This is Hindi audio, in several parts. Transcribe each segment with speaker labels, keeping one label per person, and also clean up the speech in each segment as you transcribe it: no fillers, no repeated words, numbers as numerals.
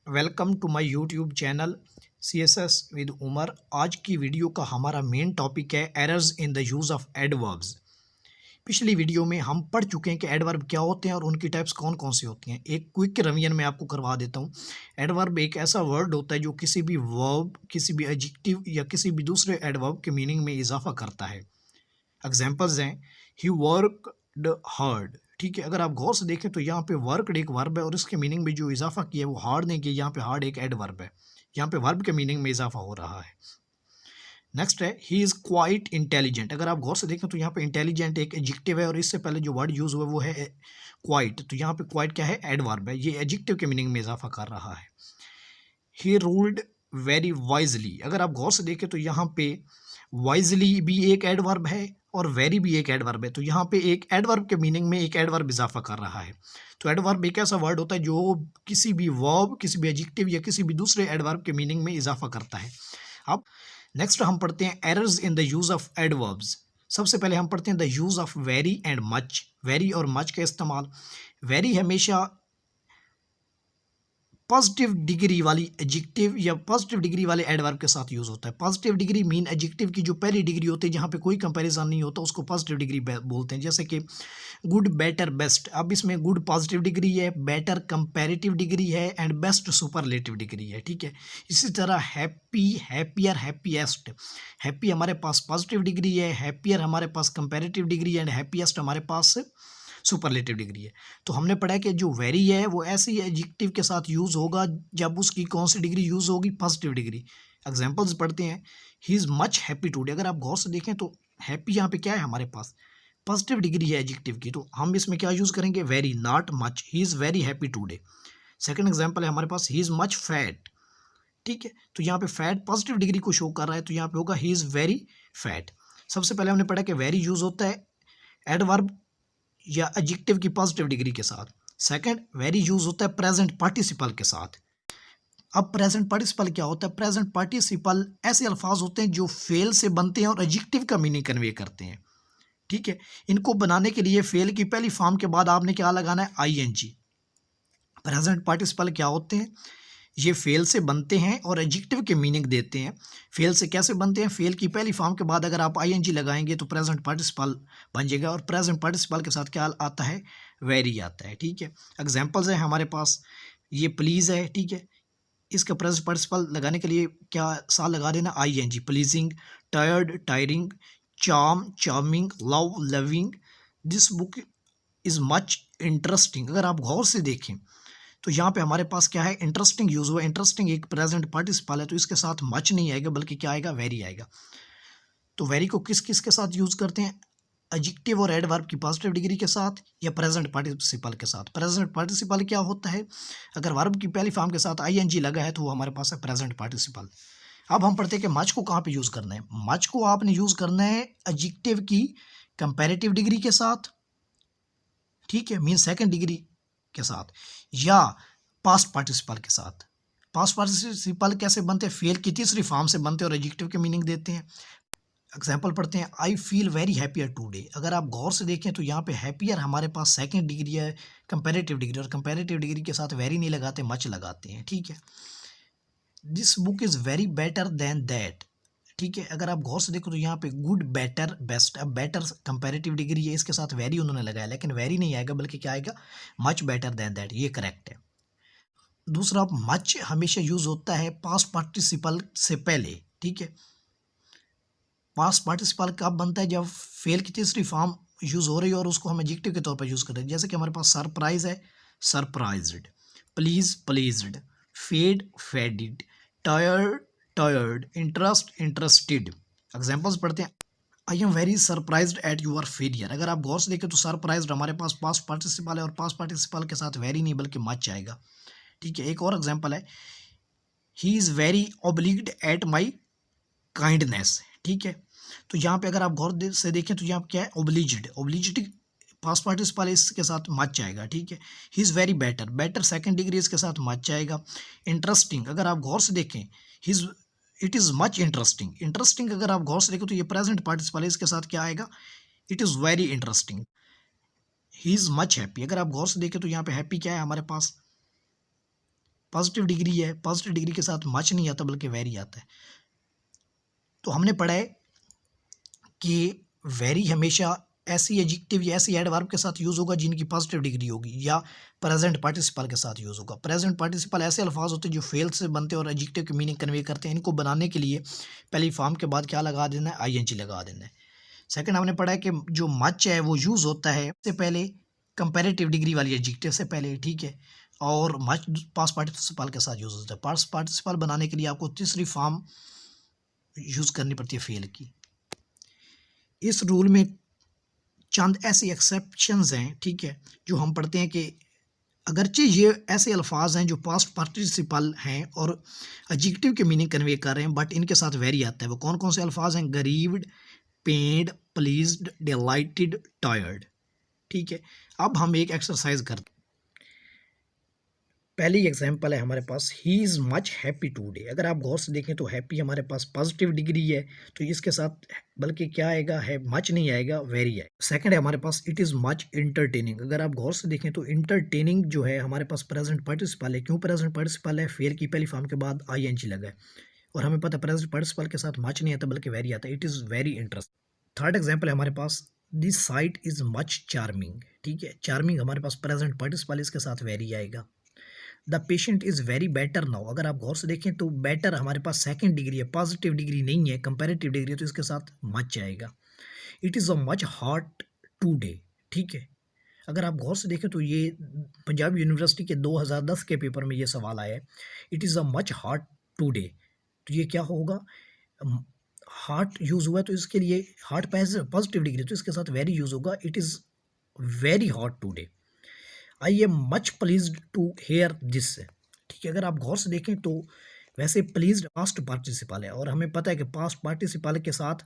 Speaker 1: Welcome to my YouTube channel CSS with Umar. आज की वीडियो का हमारा मेन टॉपिक है errors in the use of adverbs. पिछली वीडियो में हम पढ़ चुके हैं कि एडवर्ब क्या होते हैं और उनकी टाइप्स कौन कौन सी होती हैं। एक क्विक रिवीजन में आपको करवा देता हूँ। एडवर्ब एक ऐसा वर्ड होता है जो किसी भी वर्ब, किसी भी एडजेक्टिव या किसी भी दूसरे एडवर्ब के मीनिंग में इजाफा करता है। एग्जाम्पल्स हैं ही वर्कड हार्ड। ठीक है, अगर आप गौर से देखें तो यहाँ पे वर्कड एक वर्ब है और इसके मीनिंग में जो इजाफा किया है वो हार्ड नहीं किया। यहाँ पे हार्ड एक एडवर्ब है, यहाँ पे वर्ब के मीनिंग में इजाफा हो रहा है। नेक्स्ट है ही इज़ क्वाइट इंटेलिजेंट। अगर आप गौर से देखें तो यहाँ पे इंटेलिजेंट एक एडजेक्टिव है और इससे पहले जो वर्ड यूज हुआ है वो है क्वाइट। तो यहाँ पे क्वाइट क्या है? एडवर्ब है, ये एडजेक्टिव के मीनिंग में इजाफा कर रहा है। He ruled very wisely. अगर आप गौर से देखें तो यहाँ पे वाइजली भी एक एडवर्ब है और वेरी भी एक एडवर्ब है। तो यहाँ पे एक एडवर्ब के मीनिंग में एक एडवर्ब इजाफा कर रहा है। तो एडवर्ब एक ऐसा वर्ड होता है जो किसी भी वर्ब, किसी भी एडजेक्टिव या किसी भी दूसरे एडवर्ब के मीनिंग में इजाफा करता है। अब नेक्स्ट हम पढ़ते हैं errors in the use of adverbs. सबसे पहले हम पढ़ते हैं the use of very and much. Very और मच का इस्तेमाल। वेरी हमेशा पॉजिटिव डिग्री वाली एडजेक्टिव या पॉजिटिव डिग्री वाले एडवर्ब के साथ यूज होता है। पॉजिटिव डिग्री मीन एडजेक्टिव की जो पहली डिग्री होती है जहाँ पे कोई कंपैरिजन नहीं होता उसको पॉजिटिव डिग्री बोलते हैं। जैसे कि गुड, बेटर, बेस्ट। अब इसमें गुड पॉजिटिव डिग्री है, बेटर कंपैरेटिव डिग्री है एंड बेस्ट सुपरलेटिव डिग्री है। ठीक है, इसी तरह हैप्पी, हैप्पियर, हैप्पीएस्ट। हैप्पी हमारे पास पॉजिटिव डिग्री है, हैप्पियर हमारे पास कंपैरेटिव डिग्री है एंड हैप्पीएस्ट हमारे पास सुपरलेटिव डिग्री है। तो हमने पढ़ा कि जो वेरी है वो ऐसे ही एडजेक्टिव के साथ यूज होगा जब उसकी कौन सी डिग्री यूज होगी? Positive degree. एग्जांपल्स पढ़ते हैं। He is much happy today. अगर आप गौर से देखें तो हैप्पी यहाँ पे क्या है? हमारे पास पॉजिटिव डिग्री है एडजेक्टिव की, तो हम इसमें क्या यूज करेंगे? Very, not much. He is very happy today. Second example है हमारे पास ही इज मच फैट। ठीक है, तो यहाँ पे फैट पॉजिटिव डिग्री को शो कर रहा है, तो यहाँ पे होगा ही इज वेरी फैट। सबसे पहले हमने पढ़ा कि वेरी यूज होता है एडवर्ब या एडजेक्टिव की पॉजिटिव डिग्री के साथ। सेकंड, वेरी यूज होता है प्रेजेंट पार्टिसिपल के साथ। अब प्रेजेंट पार्टिसिपल क्या होता है? प्रेजेंट पार्टिसिपल ऐसे अल्फाज होते हैं जो फेल से बनते हैं और एडजेक्टिव का मीनिंग कन्वे करते हैं। ठीक है, इनको बनाने के लिए फेल की पहली फॉर्म के बाद आपने क्या लगाना है? ING। प्रेजेंट पार्टिसिपल क्या होते हैं? ये फेल से बनते हैं और एडजेक्टिव के मीनिंग देते हैं। फेल से कैसे बनते हैं? फेल की पहली फॉर्म के बाद अगर आप ING लगाएंगे तो प्रेजेंट पार्टिसिपल बन जाएगा और प्रेजेंट पार्टिसिपल के साथ क्या आता है? वेरी आता है। ठीक है, एग्जांपल्स है हमारे पास। ये प्लीज़ है, ठीक है, इसका प्रेजेंट पार्टिसिपल लगाने के लिए क्या सा लगा देना? ING। Pleasing, tired, tiring, charm, charming, love, loving. This book is much interesting. अगर आप गौर से देखें तो यहाँ पे हमारे पास क्या है? इंटरेस्टिंग यूज हुआ। इंटरेस्टिंग एक प्रेजेंट पार्टिसिपल है तो इसके साथ मच नहीं आएगा बल्कि क्या आएगा? वेरी आएगा। तो वेरी को किस किस के साथ यूज करते हैं? एडजेक्टिव और एडवर्ब की पॉजिटिव डिग्री के साथ या प्रेजेंट पार्टिसिपल के साथ। प्रेजेंट पार्टिसिपल क्या होता है? अगर वर्ब की पहली फॉर्म के साथ ING लगा है तो वो हमारे पास है प्रेजेंट पार्टिसिपल। अब हम पढ़ते हैं कि मच को कहाँ पे यूज करना है। मच को आपने यूज करना है एडजेक्टिव की कंपैरेटिव डिग्री के साथ, ठीक है, मीन सेकंड डिग्री के साथ, या पास्ट पार्टिसिपल के साथ। पास्ट पार्टिसिपल कैसे बनते हैं? फेल की तीसरी फॉर्म से बनते हैं और एडजेक्टिव के मीनिंग देते हैं। एग्जाम्पल पढ़ते हैं। I feel very happier today. अगर आप गौर से देखें तो यहाँ पे हैप्पियर हमारे पास सेकंड डिग्री है, कंपैरेटिव डिग्री, और कंपैरेटिव डिग्री के साथ वेरी नहीं लगाते, मच लगाते हैं। ठीक है, this book is very better than that. ठीक है, अगर आप गौर से देखो तो यहाँ पे गुड, बेटर, बेस्ट। अब बेटर कंपैरेटिव डिग्री है, इसके साथ वेरी उन्होंने लगाया, लेकिन वेरी नहीं आएगा बल्कि क्या आएगा? Much better than that. ये करेक्ट है। दूसरा, मच हमेशा यूज होता है पास्ट पार्टिसिपल से पहले। ठीक है, पास्ट पार्टिसिपल कब बनता है? जब फेल की तीसरी फॉर्म यूज हो रही है और उसको हम एडजेक्टिव के तौर पर यूज कर रहे हैं। जैसे कि हमारे पास सरप्राइज है, surprised, please, pleased, fade, faded, tired, tired, interest, interested. Examples पढ़ते हैं। I am very surprised at your failure. अगर आप गौर से देखें तो सरप्राइज्ड हमारे पास पास्ट पार्टिसिपल है और पास्ट पार्टिसिपल के साथ वेरी नहीं बल्कि मच आएगा। ठीक है, एक और एग्जाम्पल है। He is very obliged at my kindness. ठीक है, तो यहाँ पे अगर आप गौर से देखें तो यहाँ पे क्या है? ओब्लिज्ड। ओब्लिज्ड पास्ट पार्टिसिपल इसके साथ मच आएगा। ठीक है, he is very better. Better second degree इसके साथ मच आएगा। इंटरेस्टिंग, अगर आप गौर से देखें, his it is much interesting. Interesting अगर आप गौर से देखें तो ये प्रेजेंट पार्टिसिपल है, इसके साथ क्या आएगा? It is very interesting. He is much happy. अगर आप गौर से देखें तो यहाँ पे हैप्पी क्या है हमारे पास? पॉजिटिव डिग्री है, पॉजिटिव डिग्री के साथ मच नहीं आता बल्कि वेरी आता है। तो हमने पढ़ा है कि वेरी हमेशा ऐसी एडजेक्टिव या ऐसी एडवर्ब के साथ यूज़ होगा जिनकी पॉजिटिव डिग्री होगी, या प्रेजेंट पार्टिसिपल के साथ यूज़ होगा। प्रेजेंट पार्टिसिपल ऐसे अल्फाज होते हैं जो फेल से बनते हैं और एडजेक्टिव की मीनिंग कन्वे करते हैं। इनको बनाने के लिए पहले फॉर्म के बाद क्या लगा देना है, आईएनजी लगा देना है। सेकंड हमने पढ़ा है कि जो मच है वो यूज़ होता है से पहले कंपैरेटिव डिग्री वाली एडजेक्टिव से पहले, ठीक है, और मच पास्ट पार्टिसिपल के साथ यूज़ होता है। पास्ट पार्टिसिपल बनाने के लिए आपको तीसरी फॉर्म यूज़ करनी पड़ती है फेल की। इस रूल में चंद ऐसे एक्सेप्शंस हैं, ठीक है, जो हम पढ़ते हैं कि अगरचे ये ऐसे अल्फाज हैं जो पास्ट पार्टिसिपल हैं और एडजेक्टिव के मीनिंग कन्वे कर रहे हैं, बट इनके साथ वेरी आता है। वो कौन कौन से अल्फाज हैं? गरीव्ड, पेड, प्लीज्ड, डिलाइटेड, टायर्ड, ठीक है। अब हम एक एक्सरसाइज करते हैं। पहली एग्जांपल है हमारे पास, he is much happy today. अगर आप गौर से देखें तो हैप्पी हमारे पास पॉजिटिव डिग्री है, तो इसके साथ बल्कि क्या आएगा, है मच नहीं आएगा, वेरी है। सेकंड है हमारे पास, इट इज़ मच इंटरटेनिंग। अगर आप गौर से देखें तो इंटरटेनिंग जो है हमारे पास प्रेजेंट पार्टिसिपल है। क्यों प्रेजेंट पार्टिसिपल है? फेयर की पहली फॉर्म के बाद आईएनजी लगा है, और हमें पता है प्रेजेंट पार्टिसिपल के साथ मच नहीं आता बल्कि वेरी आता है। It is very interesting. Third example है हमारे पास, this site is much charming, ठीक है। चार्मिंग हमारे पास प्रेजेंट पार्टिसिपल, इसके साथ वेरी आएगा। The patient is very better now. अगर आप गौर से देखें तो बेटर हमारे पास सेकंड डिग्री है, पॉजिटिव डिग्री नहीं है, कंपैरेटिव डिग्री है, तो इसके साथ मच आएगा। It is a much hot today, ठीक है। अगर आप गौर से देखें तो ये पंजाब यूनिवर्सिटी के 2010 के पेपर में ये सवाल आया है, it is a much hot today, तो ये क्या होगा, हार्ट यूज़ हुआ है तो इसके लिए हार्ट पॉजिटिव डिग्री, तो इसके साथ वेरी यूज़ होगा। It is very hot today. I am much pleased to hear this, ठीक है। अगर आप गौर से देखें तो वैसे प्लीज्ड पास्ट पार्टिसिपल है, और हमें पता है कि पास्ट पार्टिसिपल के साथ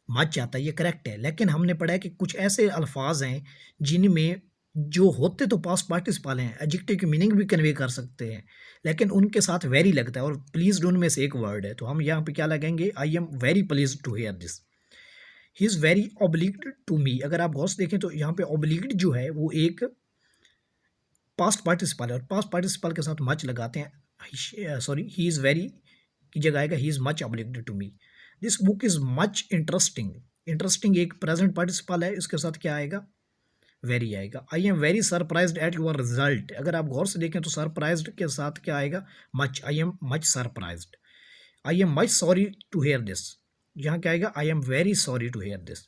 Speaker 1: मच आता है, ये करेक्ट है। लेकिन हमने पढ़ा है कि कुछ ऐसे अल्फाज हैं जिनमें जो होते तो पास्ट पार्टिसिपल हैं, एडजेक्टिव की मीनिंग भी कन्वे कर सकते हैं, लेकिन उनके साथ वेरी लगता है, और प्लीज्ड उनमें से एक वर्ड है, तो हम यहाँ पे क्या लगाएंगे, I am very pleased to hear this. He is very obliged to me. अगर आप गौर से देखें तो यहाँ पे ऑब्लिग्ड जो है वो एक पास्ट पार्टिसिपल है, और पास्ट पार्टिसिपल के साथ मच लगाते हैं, सॉरी, ही इज़ वेरी की जगह आएगा he is much obliged to me. This book is much interesting. Interesting एक प्रेजेंट पार्टिसिपल है, इसके साथ क्या आएगा, वेरी आएगा। I am very surprised at your result. अगर आप गौर से देखें तो सरप्राइज्ड के साथ क्या आएगा, much. I am much surprised. I am much sorry to hear this, यहाँ क्या आएगा, I am very sorry to hear this.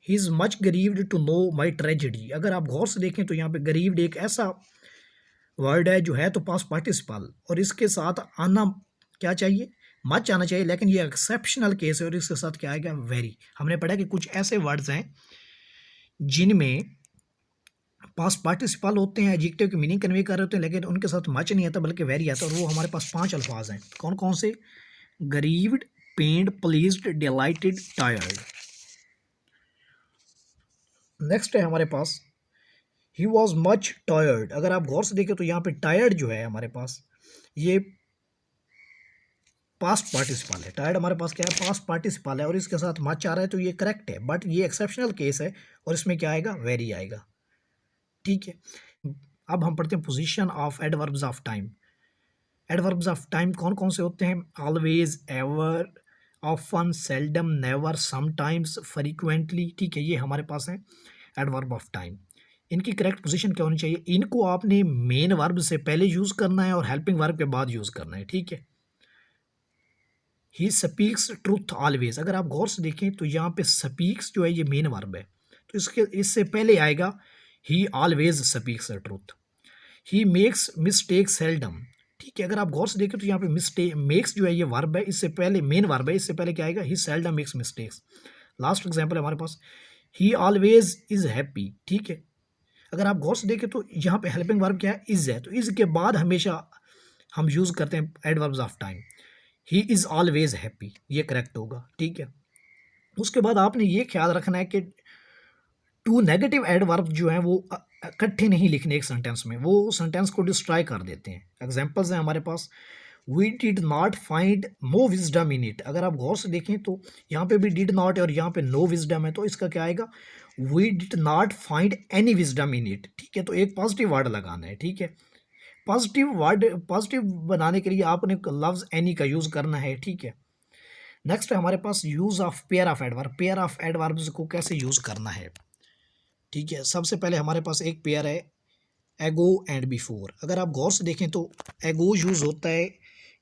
Speaker 1: He is much grieved to know my tragedy. अगर आप गौर से देखें तो यहाँ पे गरीव्ड एक ऐसा वर्ड है जो है तो पास्ट पार्टिसिपल, और इसके साथ आना क्या चाहिए, मच आना चाहिए, लेकिन ये एक्सेप्शनल केस है और इसके साथ क्या आएगा, वेरी। हमने पढ़ा कि कुछ ऐसे वर्ड्स हैं जिनमें पास्ट पार्टिसिपल होते हैं, एडजेक्टिव की मीनिंग कन्वे कर रहे होते हैं, लेकिन उनके साथ मच नहीं आता बल्कि वेरी आता है, और वो हमारे पास 5 अल्फाज हैं। कौन कौन से? गरीव्ड, पेन्ड, प्लीज्ड, डिलाइटेड, टायर्ड। नेक्स्ट है हमारे पास, ही वॉज मच टायर्ड। अगर आप गौर से देखें तो यहाँ पे टायर्ड जो है हमारे पास ये पास्ट पार्टिसिपल है। टायर्ड हमारे पास क्या है, पास्ट पार्टिसिपल है, और इसके साथ मच आ रहा है, तो ये करेक्ट है, बट ये एक्सेप्शनल केस है और इसमें क्या आएगा, वेरी आएगा, ठीक है। अब हम पढ़ते हैं position of adverbs of time. Adverbs of time कौन कौन से होते हैं? Always, ever, often, seldom, never, sometimes, frequently, ठीक है, ये हमारे पास है एडवर्ब ऑफ टाइम। इनकी करेक्ट पोजीशन क्या होनी चाहिए? इनको आपने मेन वर्ब से पहले यूज़ करना है और हेल्पिंग वर्ब के बाद यूज़ करना है, ठीक है। He speaks truth always. अगर आप गौर से देखें तो यहाँ पे स्पीक्स जो है ये मेन वर्ब है, तो इससे पहले आएगा ही always speaks truth. He makes mistake seldom, ठीक है। अगर आप गौर से देखें तो यहाँ पे मिस्टेक, मेक्स जो है ये वर्ब है, इससे पहले मेन वर्ब है, इससे पहले क्या आएगा, he seldom makes mistakes. Last example है हमारे पास, ही ऑलवेज इज़ हैप्पी, ठीक है। अगर आप गौर से देखें तो यहाँ पे हेल्पिंग वर्ब क्या है, इज़ है, तो इज़ के बाद हमेशा हम यूज़ करते हैं adverbs of time. He is always happy, ये करेक्ट होगा, ठीक है। उसके बाद आपने ये ख्याल रखना है कि 2 नेगेटिव एडवर्ब जो हैं वो इकट्ठे नहीं लिखने एक सेंटेंस में, वो सेंटेंस को डिस्ट्रॉय कर देते हैं। एग्जाम्पल्स हैं हमारे पास, we did not find no wisdom in it. अगर आप गौर से देखें तो यहाँ पे भी डिड नॉट है और यहाँ पे नो विजडम है, तो इसका क्या आएगा, we did not find any wisdom in it, ठीक है। तो एक पॉजिटिव वर्ड लगाना है, ठीक है। पॉजिटिव बनाने के लिए आपने लफ्ज़ एनी का यूज़ करना है, ठीक है। नेक्स्ट है हमारे पास use of pair of adverb. Pair of adverbs को कैसे यूज़ करना है, ठीक है। सबसे पहले हमारे पास एक पेयर है एगो एंड बिफोर। अगर आप गौर से देखें तो एगो यूज़ होता है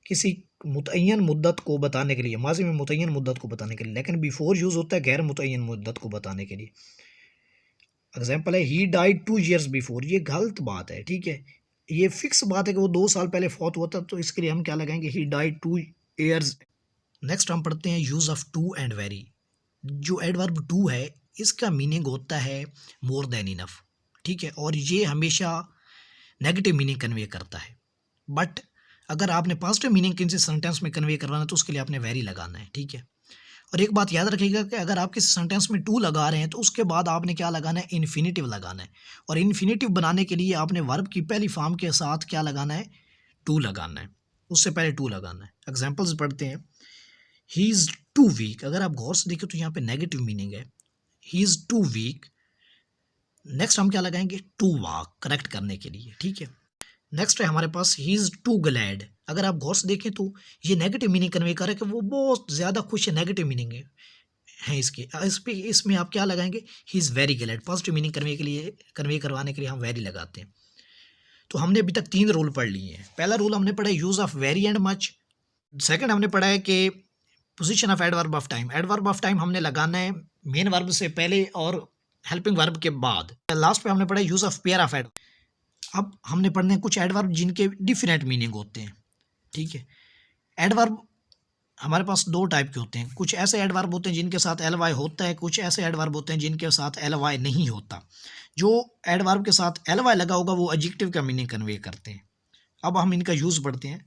Speaker 1: किसी मुतय्यन मुद्दत को बताने के लिए, माजी में मुतय्यन मुद्दत को बताने के लिए, लेकिन बिफोर यूज़ होता है गैर मुतय्यन मुद्दत को बताने के लिए। एग्जाम्पल है ही डाइड 2 years बिफोर। ये गलत बात है, ठीक है। ये फिक्स बात है कि वो 2 साल पहले फौत हुआ था, तो इसके लिए हम क्या लगाएंगे, ही डाइड 2 years। नेक्स्ट हम पढ़ते हैं use of too and very. जो एडवर्ब टू है इसका मीनिंग होता है मोर देन इनफ, ठीक है, और ये हमेशा नेगेटिव मीनिंग कन्वे करता है। बट अगर आपने पॉजिटिव मीनिंग किसी सेंटेंस में कन्वे करवाना है तो उसके लिए आपने वेरी लगाना है, ठीक है। और एक बात याद रखिएगा कि अगर आप किसी सेंटेंस में टू लगा रहे हैं तो उसके बाद आपने क्या लगाना है, इन्फिनेटिव लगाना है। और इन्फिनेटिव बनाने के लिए आपने वर्ब की पहली फॉर्म के साथ क्या लगाना है, टू लगाना है, उससे पहले टू लगाना है। एग्जाम्पल्स पढ़ते हैं। He is too weak. अगर आप गौर से देखें तो यहाँ पे नेगेटिव मीनिंग है, he is too weak. Next हम क्या लगाएंगे, टू वॉक, करेक्ट करने के लिए, ठीक है। नेक्स्ट है हमारे पास ही इज़ टू ग्लैड। अगर आप गौर से देखें तो ये नेगेटिव मीनिंग कन्वे कर रहा है कि वो बहुत ज़्यादा खुश है, नेगेटिव मीनिंग है इसके। इसमें आप क्या लगाएंगे, ही is very glad. Positive meaning convey करवाने के लिए हम वेरी लगाते हैं। तो हमने अभी तक 3 रूल पढ़ लिए हैं। पहला रूल हमने पढ़ा है use of very and much. Second हमने पढ़ा है कि position of adverb of time. Adverb of time हमने लगाना है मेन वर्ब से पहले और हेल्पिंग वर्ब के बाद। लास्ट पे हमने पढ़ा है use of pair of adverb. अब हमने पढ़ने हैं कुछ एडवर्ब जिनके डिफरेंट मीनिंग होते हैं, ठीक है। एडवर्ब हमारे पास 2 टाइप के होते हैं। कुछ ऐसे एडवर्ब होते हैं जिनके साथ एल वाई होता है, कुछ ऐसे एडवर्ब होते हैं जिनके साथ एल वाई नहीं होता। जो एडवर्ब के साथ एल वाई लगा होगा वो एडजेक्टिव का मीनिंग कन्वे करते हैं। अब हम इनका यूज़ पढ़ते हैं।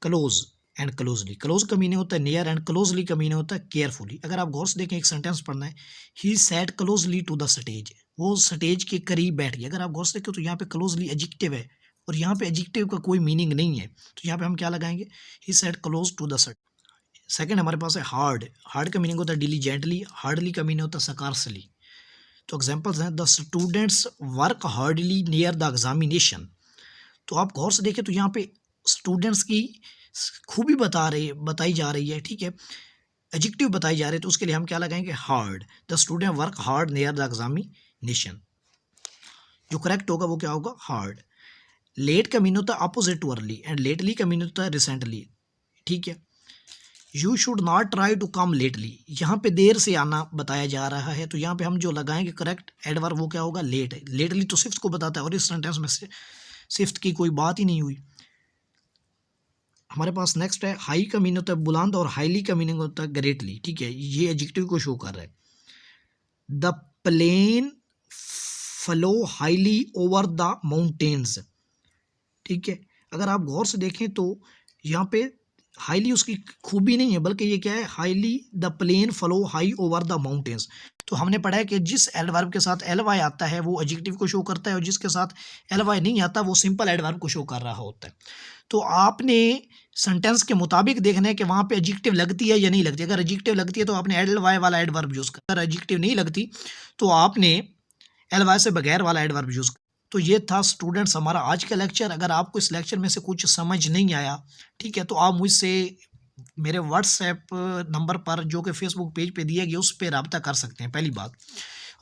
Speaker 1: Close and closely. क्लोज का मीनिंग होता है नियर एंड क्लोजली का मीनिंग होता है केयरफुली। अगर आप गौर से देखें, एक सेंटेंस पढ़ना है, he sat closely to the stage. वो स्टेज के करीब बैठ गया। अगर आप गौर से देखें तो यहाँ पे क्लोजली एडजेक्टिव है और यहाँ पे एडजेक्टिव का कोई मीनिंग नहीं है, तो यहाँ पे हम क्या लगाएंगे, he sat close to the stage. Second हमारे पास है हार्ड। हार्ड का मीनिंग होता है डिलीजेंटली, हार्डली का मीनिंग होता है स्कार्सली। तो एग्जाम्पल्स हैं, the students work hardly near the examination. तो आप गौर से देखें तो यहाँ पे स्टूडेंट्स की खूबी बताई जा रही है, ठीक है, एडजेक्टिव बताई जा रही है, तो उसके लिए हम क्या लगाएंगे, hard. The student work hard near the examination. जो करेक्ट होगा वो क्या होगा, हार्ड। लेट का मीनिंग होता है opposite to early and lately का मीनिंग होता है रिसेंटली, ठीक है। You should not try to come lately. यहाँ पे देर से आना बताया जा रहा है, तो यहाँ पे हम जो लगाएंगे करेक्ट एडवर्ब वो क्या होगा, लेट। लेटली तो सिफ्थ को बताता है और इस सेंटेंस में से सिफ्थ की कोई बात ही नहीं हुई। हमारे पास नेक्स्ट है हाई का मीनिंग होता है बुलंद और हाईली का मीनिंग होता है ग्रेटली, ठीक है। ये एडजेक्टिव को शो कर रहा है। The plane flow highly over the mountains, ठीक है। अगर आप गौर से देखें तो यहाँ पे हाईली उसकी खूबी नहीं है, बल्कि ये क्या है, highly the plane flow high over the mountains. तो हमने पढ़ा है कि जिस एडवर्ब के साथ एल वाई आता है वो एडजेक्टिव को शो करता है और जिसके साथ एल वाई नहीं आता वो सिंपल एडवर्ब को शो कर रहा होता है। तो आपने सेंटेंस के मुताबिक देखना है कि वहाँ पे एडजेक्टिव लगती है या नहीं लगती। अगर एडजेक्टिव लगती है तो आपने एल वाई वाला एडवर्ब यूज़ कर, अगर एडजेक्टिव नहीं लगती तो आपने एल वाई से बगैर वाला एडवर्ब यूज़ कर। तो ये था स्टूडेंट्स हमारा आज का लेक्चर। अगर आपको इस लेक्चर में से कुछ समझ नहीं आया, ठीक है, तो आप मुझसे मेरे व्हाट्सएप नंबर पर जो कि फेसबुक पेज पे दिए गए उस पर रब्ता कर सकते हैं, पहली बात।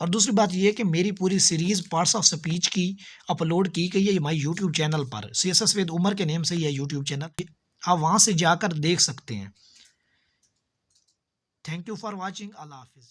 Speaker 1: और दूसरी बात ये है कि मेरी पूरी सीरीज़ पार्ट्स ऑफ स्पीच की अपलोड की गई है हमारे यूट्यूब चैनल पर, CSS विद उमर के नेम से ही है यूट्यूब चैनल, आप वहाँ से जाकर देख सकते हैं। Thank you for watching. अल्लाह हाफिज़।